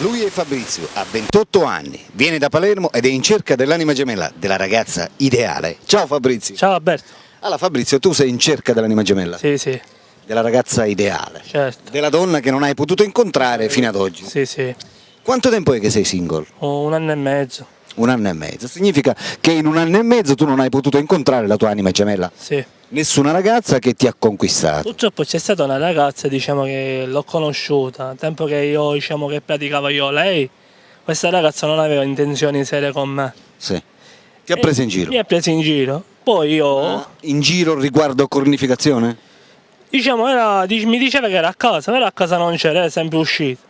Lui è Fabrizio, ha 28 anni, viene da Palermo ed è in cerca dell'anima gemella, della ragazza ideale. Ciao Fabrizio. Ciao Alberto. Allora Fabrizio, tu sei in cerca dell'anima gemella? Sì, sì, Della ragazza ideale? certo. Della donna che non hai potuto incontrare fino ad oggi? Sì, sì. Quanto tempo è che sei single? Ho 1 anno e mezzo. 1 anno e mezzo. Significa che in 1 anno e mezzo tu non hai potuto incontrare la tua anima gemella? Sì. Nessuna ragazza che ti ha conquistato? Purtroppo c'è stata una ragazza, diciamo, che l'ho conosciuta, al tempo che io, diciamo, che praticavo io lei, questa ragazza non aveva intenzioni serie con me. Sì. Ti ha preso in giro? Mi ha preso in giro. Poi io, In giro riguardo cornificazione? diciamo, mi diceva che era a casa, però a casa non c'era, era sempre uscito.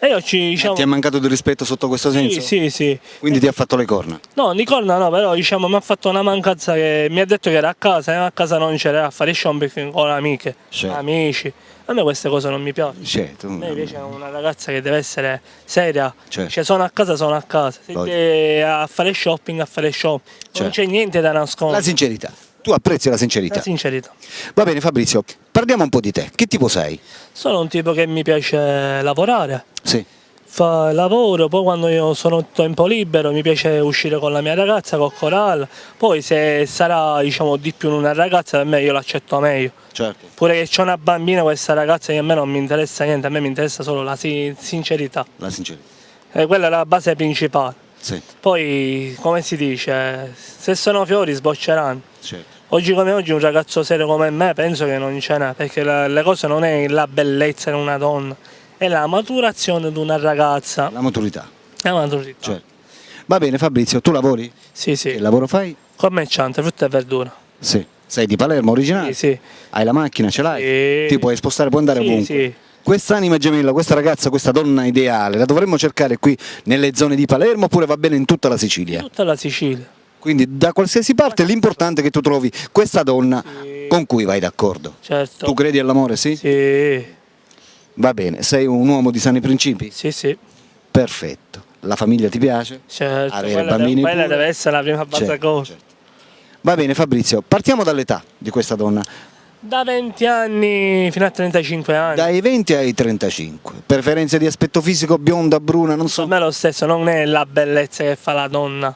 E io diciamo... Ti è mancato di rispetto sotto questo senso? Sì, sì. Quindi ti ha fatto le corna? No, di corna no, però diciamo mi ha fatto una mancanza che mi ha detto che era a casa, e a casa non c'era, a fare shopping con amiche, Certo. amici. A me queste cose non mi piacciono. Certo. A me invece è una ragazza che deve essere seria, Certo. cioè sono a casa, sono a casa. Se Logico. deve a fare shopping, a fare shopping. Non Certo. c'è niente da La nascondere. sincerità. Tu apprezzi la sincerità. La sincerità. Va bene Fabrizio, parliamo un po' di te. Che tipo sei? Sono un tipo che mi piace lavorare. Sì. Fa lavoro, poi quando io sono tempo libero mi piace uscire con la mia ragazza, con Coral, poi se sarà diciamo di più una ragazza per me io l'accetto meglio. Certo. Pure che c'è una bambina questa ragazza che a me non mi interessa niente, a me mi interessa solo la sincerità. La sincerità. E quella è la base principale. Sì. Poi come si dice, se sono fiori sbocceranno. Certo. Oggi come oggi un ragazzo serio come me penso che non ce n'è, perché le cose non è la bellezza di una donna, è la maturazione di una ragazza. La maturità. La maturità. Certo. Va bene Fabrizio, tu lavori? Sì, sì. Che lavoro fai? Commerciante, frutta e verdura. Sì. Sei di Palermo originale? Sì, sì. Hai la macchina, ce l'hai? Sì. Ti puoi spostare, puoi andare Sì, ovunque. sì. Quest'anima gemella, questa ragazza, questa donna ideale, la dovremmo cercare qui nelle zone di Palermo oppure va bene in tutta la Sicilia? Tutta la Sicilia. Quindi da qualsiasi parte l'importante è che tu trovi questa donna con cui vai d'accordo. Certo. Tu credi all'amore, sì? Sì, Va bene, sei un uomo di sani principi? sì, sì. Perfetto. La famiglia ti piace? Certo. Avere Quella, bambini quella pure? deve essere la prima base Certo, cosa. certo. Va bene Fabrizio, partiamo dall'età di questa donna, Da 20 anni fino a 35 anni. dai 20 ai 35. Preferenze di aspetto fisico, bionda, bruna, non Per so. me è lo stesso, non è la bellezza che fa la donna.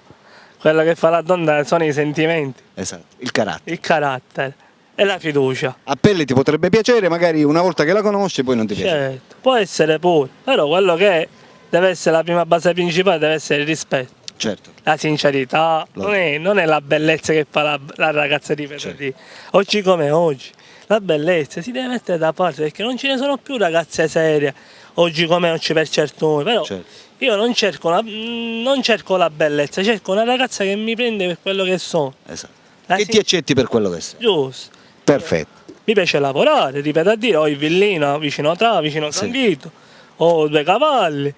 Quello che fa la donna sono i sentimenti, Esatto, il carattere. il carattere e la fiducia. A pelle ti potrebbe piacere, magari una volta che la conosci poi non ti piace. Certo, può essere pure, però quello che deve essere la prima base principale deve essere il rispetto. Certo. La sincerità, non è la bellezza che fa la ragazza di venerdì. Oggi come oggi, la bellezza si deve mettere da parte perché non ce ne sono più ragazze serie, oggi come oggi per certi, però Certo. io non cerco la bellezza, cerco una ragazza che mi prende per quello che sono. Esatto. La Che sin- ti accetti per quello che sei. Giusto. Perfetto. Mi piace lavorare, ripeto a dire, ho il villino vicino vicino Sì. San Vito, ho 2 cavalli.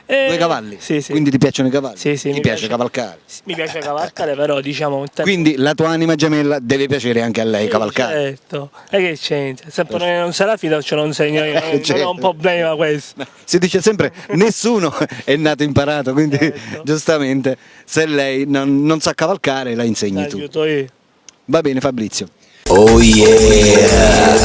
2 cavalli? Sì, sì. Quindi ti piacciono i cavalli? Sì, sì, Ti mi piace cavalcare? Mi piace cavalcare, però diciamo Quindi la tua anima gemella deve piacere anche a lei cavalcare. Certo, e che c'entra? Se poi non se la fida ce lo insegno io, non Certo. è un problema questo. Si dice sempre nessuno è nato imparato, quindi Certo. giustamente se lei non sa cavalcare la insegni tu. Aiuto io. Va bene Fabrizio. Oh yeah.